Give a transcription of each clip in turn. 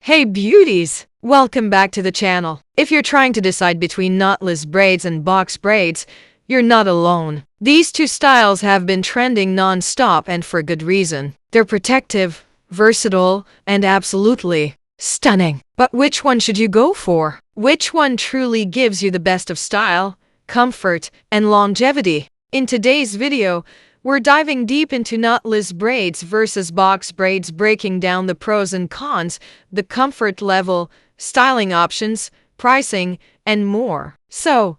Hey beauties! Welcome back to the channel. If you're trying to decide between knotless braids and box braids, you're not alone. These two styles have been trending non-stop and for good reason. They're protective, versatile, and absolutely stunning. But which one should you go for? Which one truly gives you the best of style, comfort, and longevity? In today's video, we're diving deep into knotless braids versus box braids, breaking down the pros and cons, the comfort level, styling options, pricing, and more. So,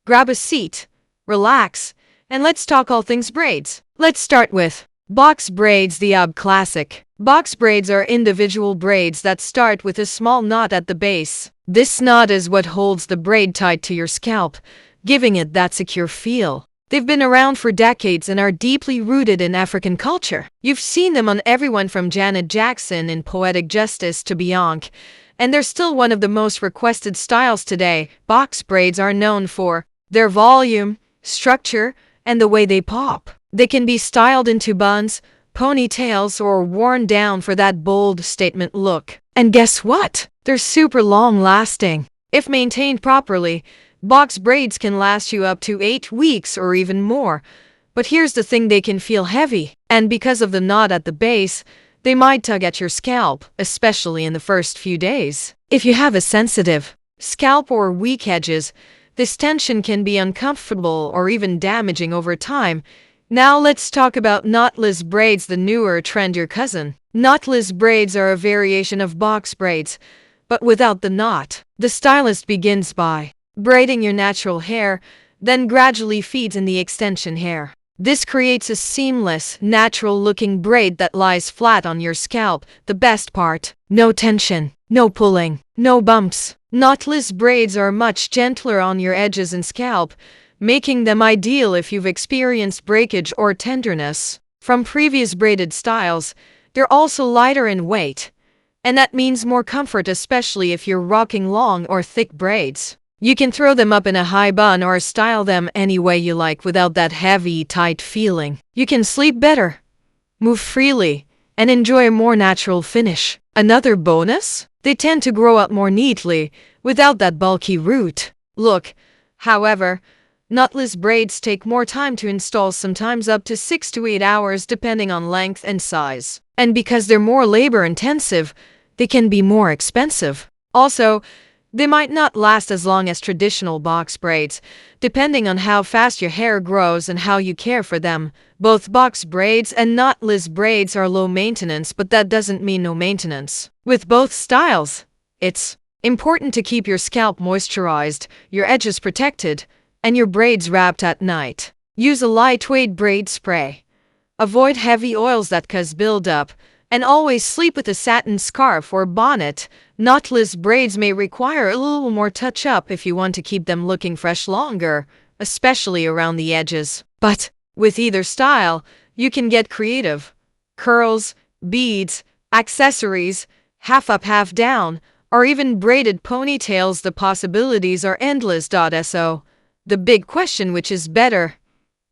grab a seat, relax, and let's talk all things braids. Let's start with box braids, the classic. Box braids are individual braids that start with a small knot at the base. This knot is what holds the braid tight to your scalp, giving it that secure feel. They've been around for decades and are deeply rooted in African culture. You've seen them on everyone from Janet Jackson in Poetic Justice to Beyonce, and they're still one of the most requested styles today. Box braids are known for their volume, structure, and the way they pop. They can be styled into buns, ponytails, or worn down for that bold statement look. And guess what? They're super long-lasting. If maintained properly, box braids can last you up to 8 weeks or even more. But here's the thing, they can feel heavy. And because of the knot at the base, they might tug at your scalp, especially in the first few days. If you have a sensitive scalp or weak edges, this tension can be uncomfortable or even damaging over time. Now let's talk about knotless braids, the newer trend, your cousin. Knotless braids are a variation of box braids, but without the knot. The stylist begins by braiding your natural hair, then gradually feeds in the extension hair. This creates a seamless, natural-looking braid that lies flat on your scalp. The best part: no tension, no pulling, no bumps. Knotless braids are much gentler on your edges and scalp, making them ideal if you've experienced breakage or tenderness from previous braided styles. They're also lighter in weight, and that means more comfort, especially if you're rocking long or thick braids. You can throw them up in a high bun or style them any way you like without that heavy, tight feeling. You can sleep better, move freely, and enjoy a more natural finish. Another bonus? They tend to grow out more neatly, without that bulky root look. However, knotless braids take more time to install, sometimes up to 6 to 8 hours depending on length and size. And because they're more labor-intensive, they can be more expensive. Also, they might not last as long as traditional box braids, depending on how fast your hair grows and how you care for them. Both box braids and knotless braids are low maintenance, but that doesn't mean no maintenance. With both styles, it's important to keep your scalp moisturized, your edges protected, and your braids wrapped at night. Use a lightweight braid spray. Avoid heavy oils that cause buildup, and always sleep with a satin scarf or bonnet. Knotless braids may require a little more touch-up if you want to keep them looking fresh longer, especially around the edges. But with either style, you can get creative. Curls, beads, accessories, half up, half down, or even braided ponytails. The possibilities are endless. So, the big question: which is better,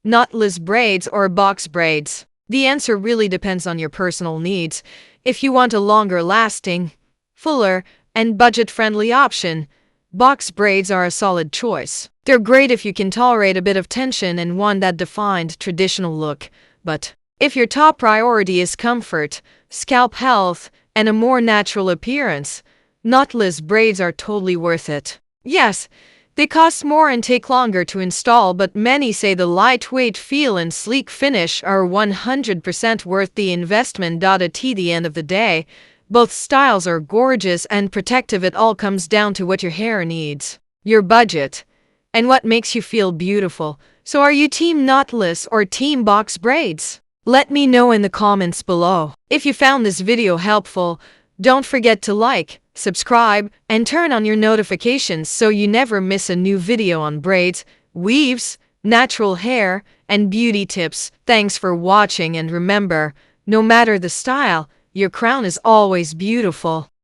knotless braids or box braids? The answer really depends on your personal needs. If you want a longer-lasting, fuller, and budget-friendly option, box braids are a solid choice. They're great if you can tolerate a bit of tension and want that defined, traditional look. But if your top priority is comfort, scalp health, and a more natural appearance, knotless braids are totally worth it. Yes, they cost more and take longer to install, but many say the lightweight feel and sleek finish are 100% worth the investment. At the end of the day, both styles are gorgeous and protective. It all comes down to what your hair needs, your budget, and what makes you feel beautiful. So are you team knotless or team box braids? Let me know in the comments below. If you found this video helpful, don't forget to like, subscribe, and turn on your notifications so you never miss a new video on braids, weaves, natural hair, and beauty tips. Thanks for watching, and remember, no matter the style, your crown is always beautiful.